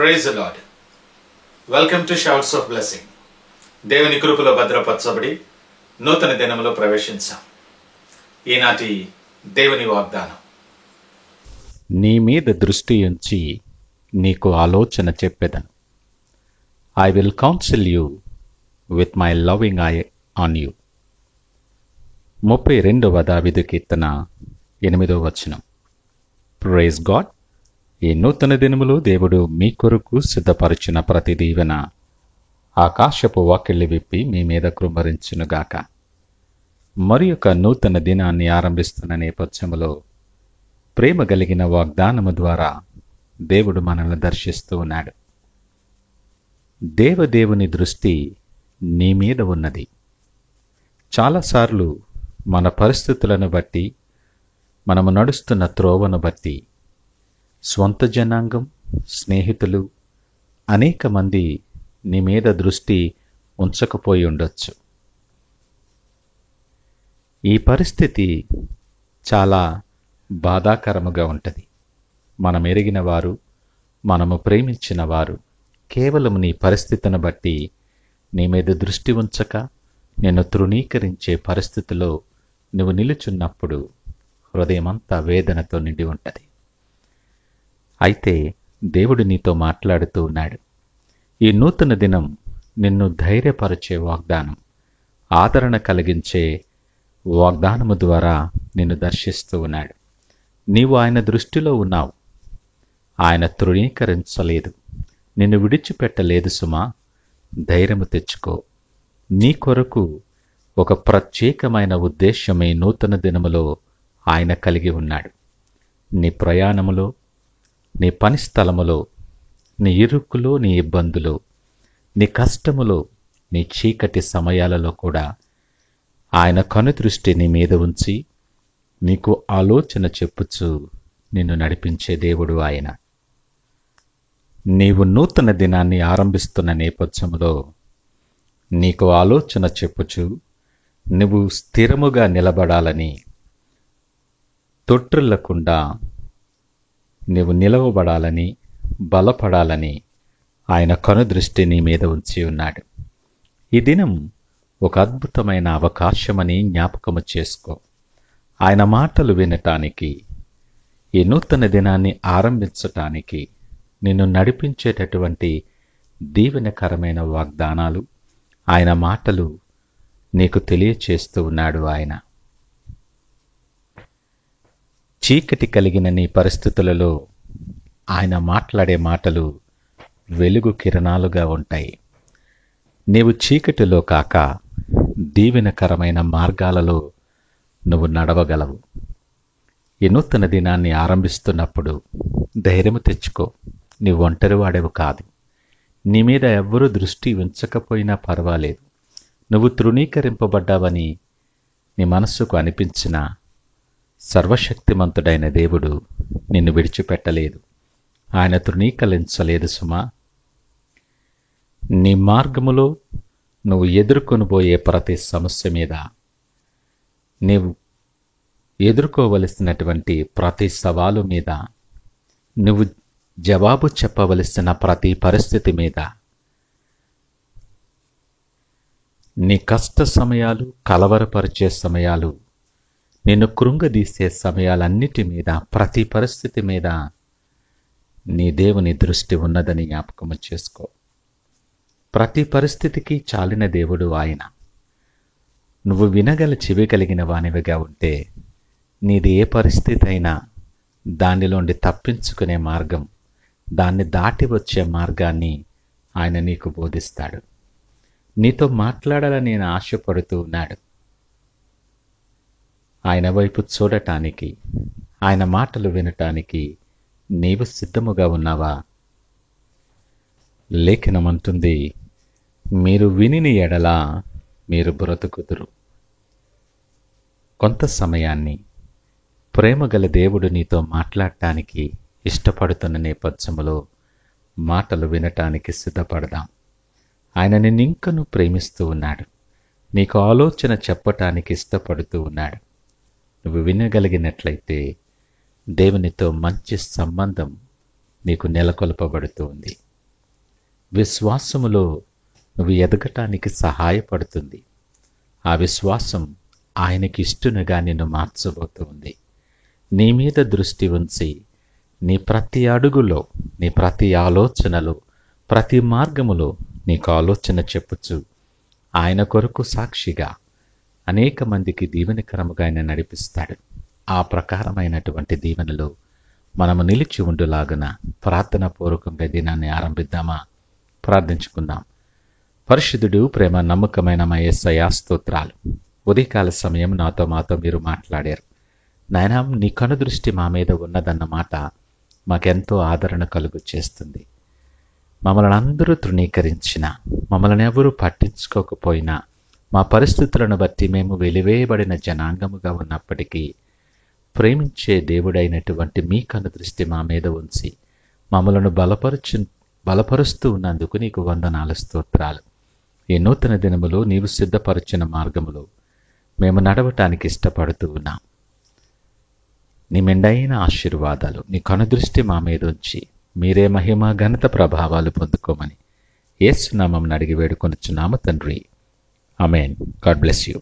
Praise the lord. Welcome to shouts of blessing. దేవుని కృపలో భద్రపరచబడి నూతన దినములో ప్రవేశించాం. ఈనాటి దేవుని వాగ్దానం, నీ మీద దృష్టి ఉంచి నీకు ఆలోచన చెప్పెదను. I will counsel you with my loving eye on you. 32వ దావీదు కీర్తన 8వ వచనం. Praise God. ఈ నూతన దినములో దేవుడు మీ కొరకు సిద్ధపరిచిన ప్రతి దీవెన ఆకాశపు వాకిళ్లు విప్పి మీ మీద కృమ్మరించునుగాక. మరి ఒక నూతన దినాన్ని ఆరంభిస్తున్న నేపథ్యములో ప్రేమ కలిగిన వాగ్దానము ద్వారా దేవుడు మనల్ని దర్శిస్తూ ఉన్నాడు. దేవదేవుని దృష్టి నీ మీద ఉన్నది. చాలాసార్లు మన పరిస్థితులను బట్టి, మనము నడుస్తున్న త్రోవను బట్టి స్వంత జనాంగం, స్నేహితులు, అనేక మంది నీ మీద దృష్టి ఉంచకపోయి ఉండొచ్చు. ఈ పరిస్థితి చాలా బాధాకరముగా ఉంటుంది. మనం ఎరిగిన వారు, మనము ప్రేమించిన వారు కేవలం నీ పరిస్థితిని బట్టి నీ మీద దృష్టి ఉంచక నిన్ను తృణీకరించే పరిస్థితిలో నువ్వు నిలుచున్నప్పుడు హృదయమంతా వేదనతో నిండి ఉంటుంది. అయితే దేవుడు నీతో మాట్లాడుతూ ఉన్నాడు. ఈ నూతన దినం నిన్ను ధైర్యపరిచే వాగ్దానం, ఆదరణ కలిగించే వాగ్దానము ద్వారా నిన్ను దర్శిస్తూ ఉన్నాడు. నీవు ఆయన దృష్టిలో ఉన్నావు. ఆయన తృణీకరించలేదు, నిన్ను విడిచిపెట్టలేదు సుమా. ధైర్యము తెచ్చుకో. నీ కొరకు ఒక ప్రత్యేకమైన ఉద్దేశం ఈ నూతన దినములో ఆయన కలిగి ఉన్నాడు. నీ ప్రయాణములో, నీ పని స్థలములో, నీ ఇరుకులో, నీ ఇబ్బందులో, నీ కష్టములో, నీ చీకటి సమయాలలో కూడా ఆయన కనుదృష్టి నీ మీద ఉంచి నీకు ఆలోచన చెప్పుచు నిన్ను నడిపించే దేవుడు ఆయన. నీవు నూతన దినాన్ని ఆరంభిస్తున్న నేపథ్యములో నీకు ఆలోచన చెప్పుచు నువ్వు స్థిరముగా నిలబడాలని, తొట్టిల్లకుండా నీవు నిలవబడాలని, బలపడాలని ఆయన కనుదృష్టి నీ మీద ఉంచి ఉన్నాడు. ఈ దినం ఒక అద్భుతమైన అవకాశమని జ్ఞాపకము చేసుకో. ఆయన మాటలు వినటానికి, ఈ నూతన దినాన్ని ఆరంభించటానికి నిన్ను నడిపించేటటువంటి దీవెనకరమైన వాగ్దానాలు, ఆయన మాటలు నీకు తెలియచేస్తూ ఉన్నాడు ఆయన. చీకటి కలిగిన నీ పరిస్థితులలో ఆయన మాట్లాడే మాటలు వెలుగు కిరణాలుగా ఉంటాయి. నీవు చీకటిలో కాక దీవెనకరమైన మార్గాలలో నువ్వు నడవగలవు. ఈ నూతన దినాన్ని ఆరంభిస్తున్నప్పుడు ధైర్యము తెచ్చుకో. నీవు ఒంటరి వాడేవు కాదు. నీ మీద ఎవ్వరూ దృష్టి ఉంచకపోయినా పర్వాలేదు. నువ్వు తృణీకరింపబడ్డావని నీ మనస్సుకు అనిపించిన సర్వశక్తిమంతుడైన దేవుడు నిన్ను విడిచిపెట్టలేదు. ఆయన తృణీకరించలేదు సుమా. నీ మార్గములో నువ్వు ఎదుర్కొనిపోయే ప్రతి సమస్య మీద, నీవు ఎదుర్కోవలసినటువంటి ప్రతి సవాలు మీద, నువ్వు జవాబు చెప్పవలసిన ప్రతి పరిస్థితి మీద, నీ కష్ట సమయాలు, కలవరపరిచే సమయాలు, నిన్ను కృంగదీసే సమయాలన్నిటి మీద, ప్రతి పరిస్థితి మీద నీ దేవుని దృష్టి ఉన్నదని జ్ఞాపకము చేసుకో. ప్రతి పరిస్థితికి చాలిన దేవుడు ఆయన. నువ్వు వినగల చెవి కలిగిన వానివిగా ఉంటే నీది ఏ పరిస్థితి అయినా దానిలోండి తప్పించుకునే మార్గం, దాన్ని దాటి వచ్చే మార్గాన్ని ఆయన నీకు బోధిస్తాడు. నీతో మాట్లాడాలని నేను ఆశపడుతూ ఉన్నాడు. ఆయన వైపు చూడటానికి, ఆయన మాటలు వినటానికి నీవు సిద్ధముగా ఉన్నావా? లేఖనమంటుంది, మీరు వినిని ఎడల మీరు బ్రతుకుదురు. కొంత సమయాన్ని ప్రేమగల దేవుడు నీతో మాట్లాడటానికి ఇష్టపడుతున్న నేపథ్యములో మాటలు వినటానికి సిద్ధపడదాం. ఆయన నిన్నింకను ప్రేమిస్తూ ఉన్నాడు. నీకు ఆలోచన చెప్పటానికి ఇష్టపడుతూ ఉన్నాడు. నువ్వు వినగలిగినట్లయితే దేవునితో మంచి సంబంధం నీకు నెలకొల్పబడుతుంది. విశ్వాసములో నువ్వు ఎదగటానికి సహాయపడుతుంది. ఆ విశ్వాసం ఆయనకి ఇష్టనుగా నిన్ను మార్చబోతుంది. నీ మీద దృష్టి ఉంచి నీ ప్రతి అడుగులో, నీ ప్రతి ఆలోచనలో, ప్రతి మార్గములో నీకు ఆలోచన చెప్పుచు ఆయన కొరకు సాక్షిగా అనేక మందికి దీవెనకరముగా ఆయన నడిపిస్తాడు. ఆ ప్రకారమైనటువంటి దీవెనలో మనము నిలిచి ఉండులాగున ప్రార్థనా పూర్వకంగా దినాన్ని ఆరంభిద్దామా? ప్రార్థించుకుందాం. పరిశుద్ధుడు, ప్రేమ నమ్మకమైన మా యేసయ్యా స్తోత్రాలు. ఉదయకాల సమయం మాతో మీరు మాట్లాడారు నాయనా. నీ కనుదృష్టి మా మీద ఉన్నదన్నమాట మాకెంతో ఆదరణ కలుగు చేస్తుంది. మమ్మల్ని అందరూ తృణీకరించినా, మమ్మల్ని ఎవరూ పట్టించుకోకపోయినా, మా పరిస్థితులను బట్టి మేము వెలివేయబడిన జనాంగముగా ఉన్నప్పటికీ ప్రేమించే దేవుడైనటువంటి మీ కనుదృష్టి మా మీద ఉంచి మమ్మలను బలపరుస్తూ ఉన్నందుకు నీకు వందనాలు, స్తోత్రాలు. ఈ నూతన దినములో నీవు సిద్ధపరిచిన మార్గములో మేము నడవటానికి ఇష్టపడుతూ ఉన్నాం. నీ మెండైన ఆశీర్వాదాలు, నీ కనుదృష్టి మా మీద ఉంచి మీరే మహిమ ఘనత ప్రభావాలు పొందుకోమని యేసు నామమున అడిగి వేడుకొనుచున్నాము తండ్రి. ఆమేన్. God bless you.